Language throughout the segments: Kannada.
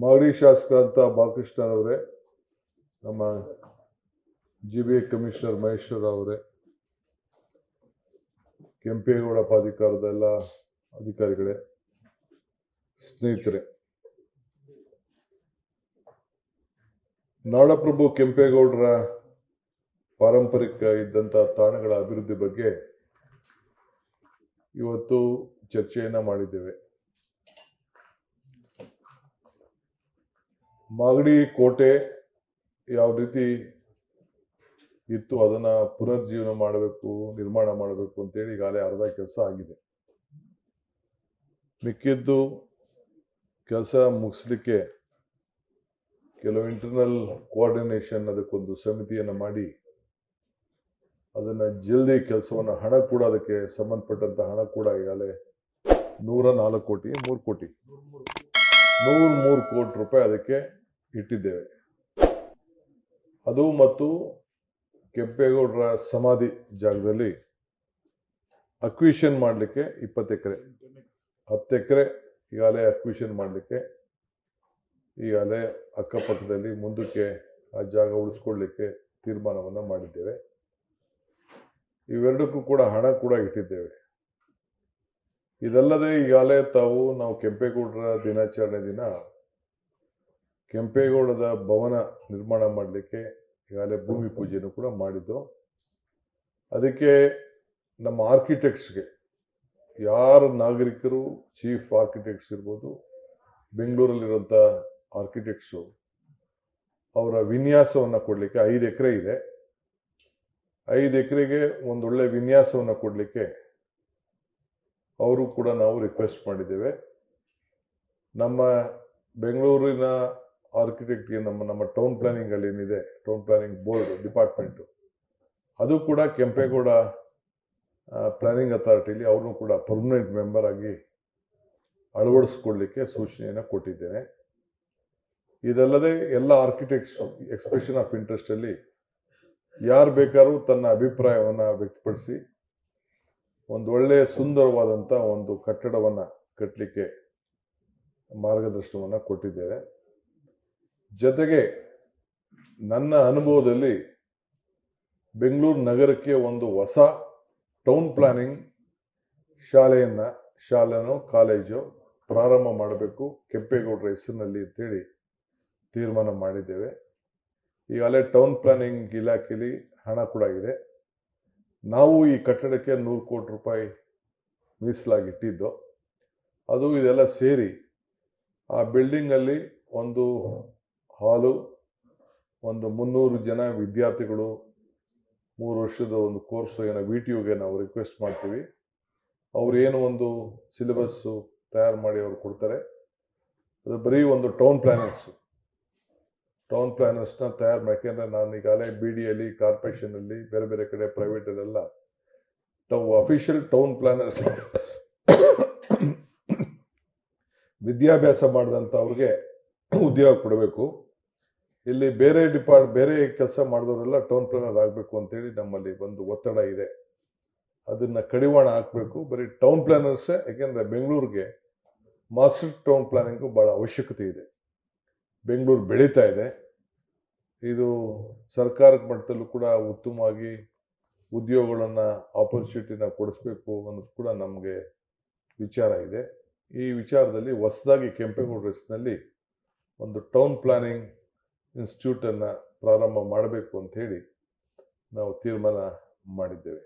ಮಾಗಡಿ ಶಾಸಕರಂತ ಬಾಲಕೃಷ್ಣರವರೇ, ನಮ್ಮ GBA ಕಮಿಷನರ್ ಮಹೇಶ್ವರ ಅವರೇ, ಕೆಂಪೇಗೌಡ ಪ್ರಾಧಿಕಾರದ ಎಲ್ಲ ಅಧಿಕಾರಿಗಳೇ, ಸ್ನೇಹಿತರೆ, ನಾಡಪ್ರಭು ಕೆಂಪೇಗೌಡರ ಪಾರಂಪರಿಕ ಇದ್ದಂಥ ತಾಣಗಳ ಅಭಿವೃದ್ಧಿ ಬಗ್ಗೆ ಇವತ್ತು ಚರ್ಚೆಯನ್ನ ಮಾಡಿದ್ದೇವೆ. ಮಾಗಡಿ ಕೋಟೆ ಯಾವ ರೀತಿ ಇತ್ತು ಅದನ್ನ ಪುನರ್ಜೀವನ ಮಾಡಬೇಕು, ನಿರ್ಮಾಣ ಮಾಡಬೇಕು ಅಂತೇಳಿ ಈಗಾಗಲೇ ಅರ್ಧ ಕೆಲಸ ಆಗಿದೆ. ಮಿಕ್ಕಿದ್ದು ಕೆಲಸ ಮುಗಿಸ್ಲಿಕ್ಕೆ ಕೆಲವು ಇಂಟರ್ನಲ್ ಕೋಆರ್ಡಿನೇಷನ್ ಅದಕ್ಕೊಂದು ಸಮಿತಿಯನ್ನು ಮಾಡಿ ಅದನ್ನ ಜಲ್ದಿ ಕೆಲಸವನ್ನ ಹಣ ಕೂಡ ಅದಕ್ಕೆ ಸಂಬಂಧಪಟ್ಟಂತ ಹಣ ಕೂಡ ಈಗಾಗಲೇ 103 ಕೋಟಿ ರೂಪಾಯಿ ಅದಕ್ಕೆ ಇಟ್ಟಿದ್ದೇವೆ. ಅದು ಮತ್ತು ಕೆಂಪೇಗೌಡರ ಸಮಾಧಿ ಜಾಗದಲ್ಲಿ ಅಕ್ವಿಷನ್ ಮಾಡಲಿಕ್ಕೆ 20 ಎಕರೆ 10 ಎಕರೆ ಈಗಾಗಲೇ ಅಕ್ವಿಷನ್ ಮಾಡಲಿಕ್ಕೆ ಈಗಾಗಲೇ ಅಕ್ಕಪಕ್ಕದಲ್ಲಿ ಮುಂದಕ್ಕೆ ಆ ಜಾಗ ಉಳಿಸ್ಕೊಳ್ಳಿಕ್ಕೆ ತೀರ್ಮಾನವನ್ನ ಮಾಡಿದ್ದೇವೆ. ಇವೆರಡಕ್ಕೂ ಕೂಡ ಹಣ ಕೂಡ ಇಟ್ಟಿದ್ದೇವೆ. ಇದಲ್ಲದೆ ಈಗಾಗಲೇ ನಾವು ಕೆಂಪೇಗೌಡರ ದಿನಾಚರಣೆ ದಿನ ಕೆಂಪೇಗೌಡದ ಭವನ ನಿರ್ಮಾಣ ಮಾಡಲಿಕ್ಕೆ ಈಗಾಗಲೇ ಭೂಮಿ ಪೂಜೆಯನ್ನು ಕೂಡ ಮಾಡಿದ್ದು. ಅದಕ್ಕೆ ನಮ್ಮ ಆರ್ಕಿಟೆಕ್ಟ್ಸ್ಗೆ ಯಾರು ನಾಗರಿಕರು ಚೀಫ್ ಆರ್ಕಿಟೆಕ್ಟ್ಸ್ ಇರ್ಬೋದು, ಬೆಂಗಳೂರಲ್ಲಿರುವಂಥ ಆರ್ಕಿಟೆಕ್ಟ್ಸು ಅವರ ವಿನ್ಯಾಸವನ್ನು ಕೊಡಲಿಕ್ಕೆ 5 ಎಕರೆ ಇದೆ. 5 ಎಕರೆಗೆ ಒಂದೊಳ್ಳೆ ವಿನ್ಯಾಸವನ್ನು ಕೊಡಲಿಕ್ಕೆ ಅವರು ಕೂಡ ನಾವು ರಿಕ್ವೆಸ್ಟ್ ಮಾಡಿದ್ದೇವೆ. ನಮ್ಮ ಬೆಂಗಳೂರಿನ ಆರ್ಕಿಟೆಕ್ಟ್ಗೆ ನಮ್ಮ ಟೌನ್ ಪ್ಲಾನಿಂಗ್ ಅಲ್ಲಿ ಏನಿದೆ, ಟೌನ್ ಪ್ಲಾನಿಂಗ್ ಬೋರ್ಡ್ ಡಿಪಾರ್ಟ್ಮೆಂಟ್, ಅದು ಕೂಡ ಕೆಂಪೇಗೌಡ ಪ್ಲಾನಿಂಗ್ ಅಥಾರಿಟಿಲಿ ಅವ್ರನ್ನೂ ಕೂಡ ಪರ್ಮನೆಂಟ್ ಮೆಂಬರ್ ಆಗಿ ಅಳವಡಿಸ್ಕೊಳ್ಳಿಕ್ಕೆ ಸೂಚನೆಯನ್ನು ಕೊಟ್ಟಿದ್ದೇನೆ. ಇದಲ್ಲದೆ ಎಲ್ಲ ಆರ್ಕಿಟೆಕ್ಟ್ಸ್ ಎಕ್ಸ್ಪ್ರೆಷನ್ ಆಫ್ ಇಂಟ್ರೆಸ್ಟ್ ಅಲ್ಲಿ ಯಾರು ಬೇಕಾದ್ರೂ ತನ್ನ ಅಭಿಪ್ರಾಯವನ್ನ ವ್ಯಕ್ತಪಡಿಸಿ ಒಂದು ಒಳ್ಳೆಯ ಸುಂದರವಾದಂಥ ಒಂದು ಕಟ್ಟಡವನ್ನ ಕಟ್ಟಲಿಕ್ಕೆ ಮಾರ್ಗದರ್ಶನವನ್ನ ಕೊಟ್ಟಿದ್ದೇನೆ. ಜೊತೆಗೆ ನನ್ನ ಅನುಭವದಲ್ಲಿ ಬೆಂಗಳೂರು ನಗರಕ್ಕೆ ಒಂದು ಹೊಸ ಟೌನ್ ಪ್ಲಾನಿಂಗ್ ಶಾಲೆನೋ ಕಾಲೇಜು ಪ್ರಾರಂಭ ಮಾಡಬೇಕು ಕೆಂಪೇಗೌಡರ ಹೆಸರಿನಲ್ಲಿ ಅಂತೇಳಿ ತೀರ್ಮಾನ ಮಾಡಿದ್ದೇವೆ. ಈಗಾಗಲೇ ಟೌನ್ ಪ್ಲಾನಿಂಗ್ ಇಲಾಖೆಯಲ್ಲಿ ಹಣ ಕೂಡ ಇದೆ. ನಾವು ಈ ಕಟ್ಟಡಕ್ಕೆ 100 ಕೋಟಿ ರೂಪಾಯಿ ಮೀಸಲಾಗಿಟ್ಟಿದ್ದು. ಅದು ಇದೆಲ್ಲ ಸೇರಿ ಆ ಬಿಲ್ಡಿಂಗ್ ಅಲ್ಲಿ ಒಂದು ಹಾಲು, ಒಂದು 300 ಜನ ವಿದ್ಯಾರ್ಥಿಗಳು, 3 ವರ್ಷದ ಒಂದು ಕೋರ್ಸ್ ಏನೋ VTUಗೆ ನಾವು ರಿಕ್ವೆಸ್ಟ್ ಮಾಡ್ತೀವಿ. ಅವ್ರು ಏನು ಒಂದು ಸಿಲೆಬಸ್ ತಯಾರು ಮಾಡಿ ಅವ್ರು ಕೊಡ್ತಾರೆ. ಅದು ಬರೀ ಒಂದು ಟೌನ್ ಪ್ಲಾನರ್ಸ್ನ ತಯಾರು ಮಾಡಿ. ಯಾಕೆಂದ್ರೆ ನಾನು ಈಗಾಗಲೇ BDಯಲ್ಲಿ, ಕಾರ್ಪೊರೇಷನ್ ಅಲ್ಲಿ, ಬೇರೆ ಬೇರೆ ಕಡೆ ಪ್ರೈವೇಟ್ ಅಲ್ಲೆಲ್ಲ ಅಫಿಷಿಯಲ್ ಟೌನ್ ಪ್ಲಾನರ್ಸ್ ವಿದ್ಯಾಭ್ಯಾಸ ಮಾಡಿದಂಥ ಅವ್ರಿಗೆ ಉದ್ಯೋಗ ಕೊಡಬೇಕು. ಇಲ್ಲಿ ಬೇರೆ ಕೆಲಸ ಮಾಡಿದವರೆಲ್ಲ ಟೌನ್ ಪ್ಲಾನರ್ ಆಗಬೇಕು ಅಂತೇಳಿ ನಮ್ಮಲ್ಲಿ ಒಂದು ಒತ್ತಡ ಇದೆ. ಅದನ್ನ ಕಡಿವಾಣ ಹಾಕಬೇಕು. ಬರೀ ಟೌನ್ ಪ್ಲಾನರ್ಸೇ, ಯಾಕೆಂದ್ರೆ ಬೆಂಗಳೂರಿಗೆ ಮಾಸ್ಟರ್ ಟೌನ್ ಪ್ಲಾನಿಂಗು ಬಹಳ ಅವಶ್ಯಕತೆ ಇದೆ. ಬೆಂಗಳೂರು ಬೆಳೀತಾ ಇದೆ. ಇದು ಸರ್ಕಾರದ ಮಟ್ಟದಲ್ಲೂ ಕೂಡ ಉತ್ತಮವಾಗಿ ಉದ್ಯೋಗಗಳನ್ನ ಆಪರ್ಚುನಿಟಿನ ಕೊಡಿಸ್ಬೇಕು ಅನ್ನೋದು ಕೂಡ ನಮಗೆ ವಿಚಾರ ಇದೆ. ಈ ವಿಚಾರದಲ್ಲಿ ಹೊಸದಾಗಿ ಕೆಂಪೇಗೌಡ ಹೆಸರಿನಲ್ಲಿ ಒಂದು ಟೌನ್ ಪ್ಲಾನಿಂಗ್ ಇನ್ಸ್ಟಿಟ್ಯೂಟ್ ಅನ್ನ ಪ್ರಾರಂಭ ಮಾಡಬೇಕು ಅಂತ ಹೇಳಿ ನಾವು ತೀರ್ಮಾನ ಮಾಡಿದ್ದೇವೆ.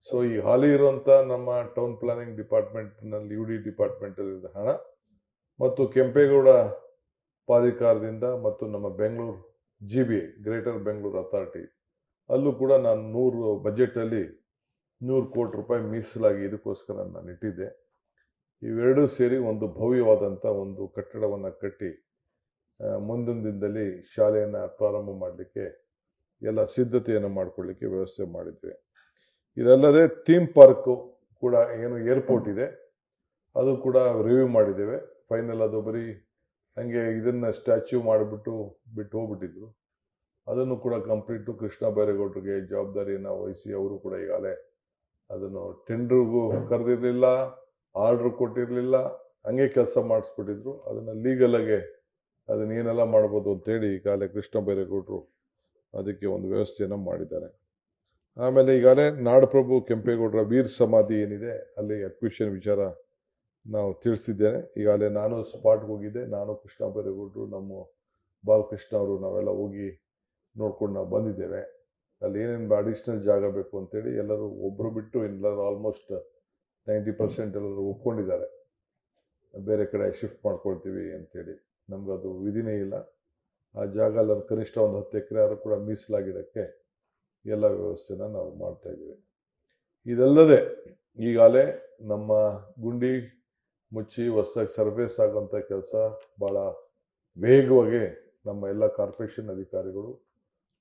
ಸೊ ಈ ಹಾಲಿ ಇರುವಂತ ನಮ್ಮ ಟೌನ್ ಪ್ಲಾನಿಂಗ್ ಡಿಪಾರ್ಟ್ಮೆಂಟ್ ನಲ್ಲಿ UD ಡಿಪಾರ್ಟ್ಮೆಂಟ್ ಅಲ್ಲಿ ಹಣ ಮತ್ತು ಕೆಂಪೇಗೌಡ ಪ್ರಾಧಿಕಾರದಿಂದ ಮತ್ತು ನಮ್ಮ Bengaluru GBA greater Bengaluru authority ಅಲ್ಲೂ ಕೂಡ ನಾನು 100 ಬಜೆಟ್ ಅಲ್ಲಿ 100 ಕೋಟಿ ರೂಪಾಯಿ ಮೀಸಲಾಗಿ ಇದಕ್ಕೋಸ್ಕರ ನಾನು ಇಟ್ಟಿದ್ದೆ. ಇವೆರಡೂ ಸೇರಿ ಒಂದು ಭವ್ಯವಾದಂಥ ಒಂದು ಕಟ್ಟಡವನ್ನ ಕಟ್ಟಿ ಮುಂದಿನ ದಿನದಲ್ಲಿ ಶಾಲೆಯನ್ನ ಪ್ರಾರಂಭ ಮಾಡಲಿಕ್ಕೆ ಎಲ್ಲ ಸಿದ್ಧತೆಯನ್ನು ಮಾಡಿಕೊಳ್ಳಿಕ್ಕೆ ವ್ಯವಸ್ಥೆ ಮಾಡಿದ್ವಿ. ಇದಲ್ಲದೆ ಥೀಮ್ ಪಾರ್ಕ್ ಕೂಡ ಏನು ಏರ್ಪೋರ್ಟ್ ಇದೆ ಅದು ಕೂಡ ರಿವ್ಯೂ ಮಾಡಿದ್ದೇವೆ. ಫೈನಲ್ ಅದು ಬರೀ ಹಂಗೆ ಇದನ್ನ ಸ್ಟ್ಯಾಚ್ಯೂ ಮಾಡಿಬಿಟ್ಟು ಹೋಗ್ಬಿಟ್ಟಿದ್ರು. ಅದನ್ನು ಕೂಡ ಕಂಪ್ಲೀಟು ಕೃಷ್ಣ ಬೈರೇಗೌಡರಿಗೆ ಜವಾಬ್ದಾರಿಯನ್ನು ವಹಿಸಿ ಅವರು ಕೂಡ ಈಗಾಗಲೇ ಅದನ್ನು ಟೆಂಡರ್ಗೂ ಕರೆದಿರಲಿಲ್ಲ, ಆರ್ಡರ್ ಕೊಟ್ಟಿರಲಿಲ್ಲ, ಹಂಗೆ ಕೆಲಸ ಮಾಡಿಸ್ಬಿಟ್ಟಿದ್ರು. ಅದನ್ನು ಲೀಗಲ್ ಆಗಿ ಅದನ್ನೇನೆಲ್ಲ ಮಾಡ್ಬೋದು ಅಂತೇಳಿ ಈಗಾಗಲೇ ಕೃಷ್ಣ ಬೈರೇಗೌಡರು ಅದಕ್ಕೆ ಒಂದು ವ್ಯವಸ್ಥೆಯನ್ನು ಮಾಡಿದ್ದಾರೆ. ಆಮೇಲೆ ಈಗಾಗಲೇ ನಾಡಪ್ರಭು ಕೆಂಪೇಗೌಡರ ವೀರ್ ಸಮಾಧಿ ಏನಿದೆ ಅಲ್ಲಿ ಅಕ್ವಿಷನ್ ವಿಚಾರ ನಾವು ತಿಳಿಸಿದ್ದೇನೆ. ಈಗಾಗಲೇ ನಾನು ಸ್ಪಾಟ್ಗೆ ಹೋಗಿದ್ದೆ, ನಾನು ಕೃಷ್ಣ ಬೈರೇಗೌಡರು, ನಮ್ಮ ಬಾಲಕೃಷ್ಣ ಅವರು ನಾವೆಲ್ಲ ಹೋಗಿ ನೋಡ್ಕೊಂಡು ನಾವು ಬಂದಿದ್ದೇವೆ. ಅಲ್ಲಿ ಏನೇನು ಅಡಿಷ್ನಲ್ ಜಾಗ ಬೇಕು ಅಂತೇಳಿ ಎಲ್ಲರೂ ಒಬ್ಬರು ಬಿಟ್ಟು ಎಲ್ಲರೂ ಆಲ್ಮೋಸ್ಟ್ 90% ಎಲ್ಲರೂ ಒಪ್ಕೊಂಡಿದ್ದಾರೆ. ಬೇರೆ ಕಡೆ ಶಿಫ್ಟ್ ಮಾಡ್ಕೊಳ್ತೀವಿ ಅಂತೇಳಿ. ನಮಗದು ವಿಧಿನೇ ಇಲ್ಲ. ಆ ಜಾಗ ಎಲ್ಲ ಕನಿಷ್ಠ ಒಂದು 10 ಎಕರೆ ಆದರೂ ಕೂಡ ಮೀಸಲಾಗಿಡೋಕ್ಕೆ ಎಲ್ಲ ವ್ಯವಸ್ಥೆನ ನಾವು ಮಾಡ್ತಾ ಇದ್ದೀವಿ. ಇದಲ್ಲದೆ ಈಗಾಗಲೇ ನಮ್ಮ ಗುಂಡಿ ಮುಚ್ಚಿ ಹೊಸದಾಗಿ ಸರ್ವೇಸ್ ಆಗುವಂಥ ಕೆಲಸ ಭಾಳ ವೇಗವಾಗಿ ನಮ್ಮ ಎಲ್ಲ ಕಾರ್ಪೊರೇಷನ್ ಅಧಿಕಾರಿಗಳು,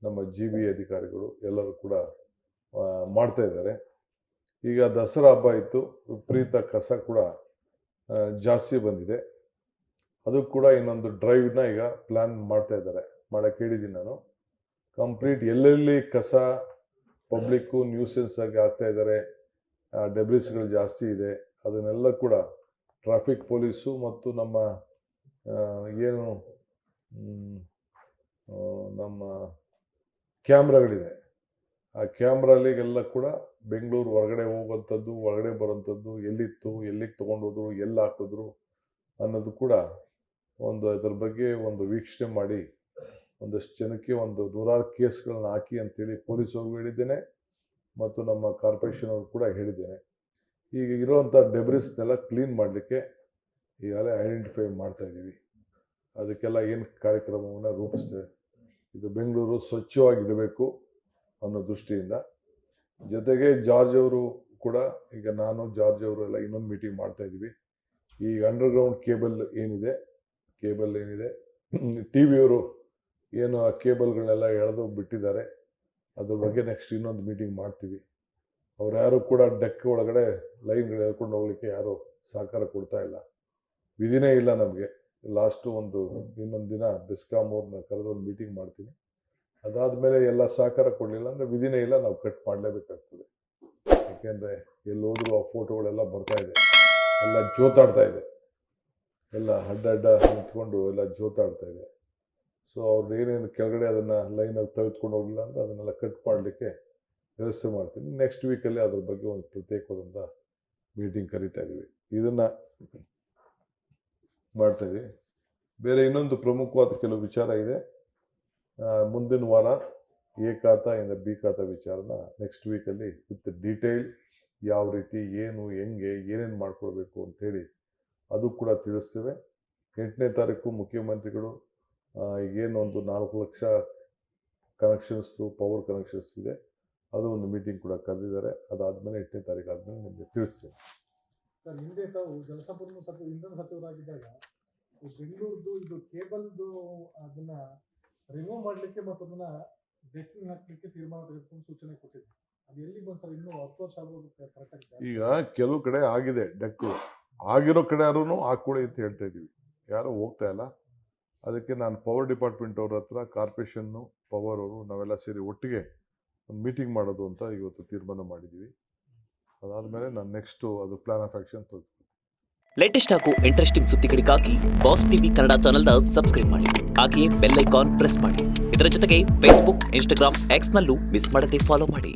ನಮ್ಮ GB ಅಧಿಕಾರಿಗಳು ಎಲ್ಲರೂ ಕೂಡ ಮಾಡ್ತಾ ಇದ್ದಾರೆ. ಈಗ ದಸರಾ ಹಬ್ಬ ಇತ್ತು, ವಿಪರೀತ ಕಸ ಕೂಡ ಜಾಸ್ತಿ ಬಂದಿದೆ. ಅದು ಕೂಡ ಇನ್ನೊಂದು ಡ್ರೈವ್ನ ಈಗ ಪ್ಲ್ಯಾನ್ ಮಾಡ್ತಾ ಇದ್ದಾರೆ. ಮಾಡಕ್ಕೆ ಹೇಳಿದ್ದೀನಿ ನಾನು. ಕಂಪ್ಲೀಟ್ ಎಲ್ಲೆಲ್ಲಿ ಕಸ ಪಬ್ಲಿಕ್ಕು ನ್ಯೂಸೆನ್ಸ್ ಆಗಿ ಆಗ್ತಾ ಇದ್ದಾರೆ, ಡೆಬ್ರಿಸ್ಗಳು ಜಾಸ್ತಿ ಇದೆ, ಅದನ್ನೆಲ್ಲ ಕೂಡ ಟ್ರಾಫಿಕ್ ಪೊಲೀಸು ಮತ್ತು ನಮ್ಮ ಏನು ನಮ್ಮ ಕ್ಯಾಮ್ರಾಗಳಿದೆ, ಆ ಕ್ಯಾಮ್ರಾಲಿಗೆಲ್ಲ ಕೂಡ ಬೆಂಗಳೂರು ಹೊರಗಡೆ ಹೋಗೋಂಥದ್ದು, ಒಳಗಡೆ ಬರೋಂಥದ್ದು, ಎಲ್ಲಿತ್ತು, ಎಲ್ಲಿಗೆ ತೊಗೊಂಡೋದ್ರು, ಎಲ್ಲಿ ಹಾಕಿದ್ರು ಅನ್ನೋದು ಕೂಡ ಒಂದು ಅದರ ಬಗ್ಗೆ ಒಂದು ವೀಕ್ಷಣೆ ಮಾಡಿ ಒಂದಷ್ಟು ಜನಕ್ಕೆ ಒಂದು 100 ಕೇಸ್ಗಳನ್ನ ಹಾಕಿ ಅಂತೇಳಿ ಪೊಲೀಸವ್ರಿಗೂ ಹೇಳಿದ್ದೇನೆ ಮತ್ತು ನಮ್ಮ ಕಾರ್ಪೊರೇಷನ್ ಅವ್ರು ಕೂಡ ಹೇಳಿದ್ದೇನೆ. ಈಗ ಇರೋವಂಥ ಡೆಬ್ರಿಸ್ನೆಲ್ಲ ಕ್ಲೀನ್ ಮಾಡಲಿಕ್ಕೆ ಈಗಾಗಲೇ ಐಡೆಂಟಿಫೈ ಮಾಡ್ತಾ ಇದ್ದೀವಿ. ಅದಕ್ಕೆಲ್ಲ ಏನು ಕಾರ್ಯಕ್ರಮವನ್ನು ರೂಪಿಸ್ತೇವೆ. ಇದು ಬೆಂಗಳೂರು ಸ್ವಚ್ಛವಾಗಿಡಬೇಕು ಅನ್ನೋ ದೃಷ್ಟಿಯಿಂದ. ಜೊತೆಗೆ ಜಾರ್ಜ್ ಅವರು ಕೂಡ, ಈಗ ನಾನು ಜಾರ್ಜ್ ಅವರು ಎಲ್ಲ ಇನ್ನೊಂದು ಮೀಟಿಂಗ್ ಮಾಡ್ತಾ ಇದ್ದೀವಿ. ಈ ಅಂಡರ್ಗ್ರೌಂಡ್ ಕೇಬಲ್ ಏನಿದೆ TV ಅವರು ಏನು ಆ ಕೇಬಲ್ಗಳನ್ನೆಲ್ಲ ಎಳೆದು ಬಿಟ್ಟಿದ್ದಾರೆ, ಅದ್ರ ಬಗ್ಗೆ ನೆಕ್ಸ್ಟ್ ಇನ್ನೊಂದು ಮೀಟಿಂಗ್ ಮಾಡ್ತೀವಿ. ಅವ್ರು ಯಾರು ಕೂಡ ಡೆಕ್ ಒಳಗಡೆ ಲೈನ್ಗಳು ಹೇಳ್ಕೊಂಡು ಹೋಗ್ಲಿಕ್ಕೆ ಯಾರು ಸಹಕಾರ ಕೊಡ್ತಾ ಇಲ್ಲ. ವಿಧಿನೇ ಇಲ್ಲ ನಮಗೆ. ಲಾಸ್ಟು ಇನ್ನೊಂದು ದಿನ ಬೆಸ್ಕಾಂ ಅವ್ರನ್ನ ಕರೆದು ಒಂದು ಮೀಟಿಂಗ್ ಮಾಡ್ತೀನಿ. ಅದಾದಮೇಲೆ ಎಲ್ಲ ಸಹಕಾರ ಕೊಡಲಿಲ್ಲ ಅಂದರೆ ವಿಧಿನೇ ಇಲ್ಲ, ನಾವು ಕಟ್ ಮಾಡಲೇಬೇಕಾಗ್ತದೆ. ಯಾಕೆಂದರೆ ಎಲ್ಲೋದ್ರೂ ಆ ಫೋಟೋಗಳೆಲ್ಲ ಬರ್ತಾ ಇದೆ, ಎಲ್ಲ ಜೋತಾಡ್ತಾ ಇದೆ, ಎಲ್ಲ ಅಡ್ಡ ನಿಂತ್ಕೊಂಡು ಎಲ್ಲ ಜೋತಾಡ್ತಾ ಇದೆ. ಸೊ ಅವ್ರು ಏನೇನು ಕೆಳಗಡೆ ಅದನ್ನು ಲೈನಲ್ಲಿ ತೆಗೆದುಕೊಂಡು ಹೋಗಲಿಲ್ಲ ಅಂದರೆ ಅದನ್ನೆಲ್ಲ ಕಟ್ ಮಾಡಲಿಕ್ಕೆ ವ್ಯವಸ್ಥೆ ಮಾಡ್ತೀನಿ. ನೆಕ್ಸ್ಟ್ ವೀಕಲ್ಲಿ ಅದ್ರ ಬಗ್ಗೆ ಒಂದು ಪ್ರತ್ಯೇಕವಾದಂಥ ಮೀಟಿಂಗ್ ಕರಿತಾ ಇದ್ದೀವಿ. ಇದನ್ನು ಮಾಡ್ತಾಯಿದ್ದೀವಿ. ಬೇರೆ ಇನ್ನೊಂದು ಪ್ರಮುಖವಾದ ಕೆಲವು ವಿಚಾರ ಇದೆ. ಮುಂದಿನ ವಾರ A ಖಾತಾ ಇಂದ B ಖಾತಾ ವಿಚಾರನ ನೆಕ್ಸ್ಟ್ ವೀಕಲ್ಲಿ ವಿತ್ ಡೀಟೇಲ್ ಯಾವ ರೀತಿ ಏನು ಹೆಂಗೆ ಏನೇನು ಮಾಡ್ಕೊಳ್ಬೇಕು ಅಂಥೇಳಿ ಅದು ಕೂಡ ತಿಳಿಸ್ತೇವೆ. 8ನೇ ತಾರೀಕು ಮುಖ್ಯಮಂತ್ರಿಗಳು ಈಗೇನು ಒಂದು 4 ಲಕ್ಷ ಕನೆಕ್ಷನ್ಸ್ದು ಪವರ್ ಕನೆಕ್ಷನ್ಸ್ ಇದೆ, ಅದು ಒಂದು ಮೀಟಿಂಗ್ ಕೂಡ ಕರೆದಿದ್ದಾರೆ. ಅದಾದಮೇಲೆ 8ನೇ ತಾರೀಕು ಆದಮೇಲೆ ನಿಮಗೆ ತಿಳಿಸ್ತೇವೆ. ಸರ್, ಹಿಂದೆ ತಾವು ಜಲಸಂಪನ್ಮೂಲ ಇಂಧನ ಸಚಿವರಾಗಿದ್ದಾಗ ಬೆಂಗಳೂರದು ಇದು ಕೇಬಲ್ದು ಅದನ್ನ ರಿಮೂವ್ ಮಾಡಲಿಕ್ಕೆ ಮತ್ತು ಅದನ್ನ ಡೆಕ್ಕಿಂಗ್ ಹಾಕ್ಲಿಕ್ಕೆ ತೀರ್ಮಾನ ತೆಗೆದುಕೊಂಡು ಸೂಚನೆ ಕೊಟ್ಟಿದ್ರು. ಅದು ಎಲ್ಲಿ ಬಂದು ಸರ್? ಇನ್ನೂ 10 ವರ್ಷ ಆಗೋದು ಕರೆಕ್ಟಾಗಿ. ಈಗ ಕೆಲವು ಕಡೆ ಆಗಿದೆ ಡೆಕ್ಕು, ಆಗಿರೋ ಕಡೆ ಯಾರೂ ಹಾಕೊಳ್ಳಿ ಅಂತ ಹೇಳ್ತಾ ಇದ್ದೀವಿ, ಯಾರೂ ಹೋಗ್ತಾ ಇಲ್ಲ. ಅದಕ್ಕೆ ನಾನು ಪವರ್ ಡಿಪಾರ್ಟ್ಮೆಂಟ್ ಅವ್ರ ಹತ್ರ ಕಾರ್ಪೊರೇಷನ್ನು ಪವರ್ ಅವರು ನಾವೆಲ್ಲ ಸೇರಿ ಒಟ್ಟಿಗೆ ಒಂದು ಮೀಟಿಂಗ್ ಮಾಡೋದು ಅಂತ ಇವತ್ತು ತೀರ್ಮಾನ ಮಾಡಿದ್ದೀವಿ. ಅದಾದಮೇಲೆ ನಾನು ನೆಕ್ಸ್ಟು ಅದು ಪ್ಲಾನ್ ಆಫ್ ಆ್ಯಕ್ಷನ್ ತೋರಿಸ್ತೀನಿ. ಲೇಟೆಸ್ಟ್ ಹಾಗೂ ಇಂಟ್ರೆಸ್ಟಿಂಗ್ ಸುದ್ದಿಗಳಿಗಾಗಿ ಬಾಸ್ ಟಿವಿ ಕನ್ನಡ ಚಾನೆಲ್ನ ಸಬ್ಸ್ಕ್ರೈಬ್ ಮಾಡಿ. ಹಾಗೆಯೇ ಬೆಲ್ ಐಕಾನ್ ಪ್ರೆಸ್ ಮಾಡಿ. ಇದರ ಜೊತೆಗೆ ಫೇಸ್ಬುಕ್, ಇನ್ಸ್ಟಾಗ್ರಾಮ್, ಎಕ್ಸ್ನಲ್ಲೂ ಮಿಸ್ ಮಾಡದೆ ಫಾಲೋ ಮಾಡಿ.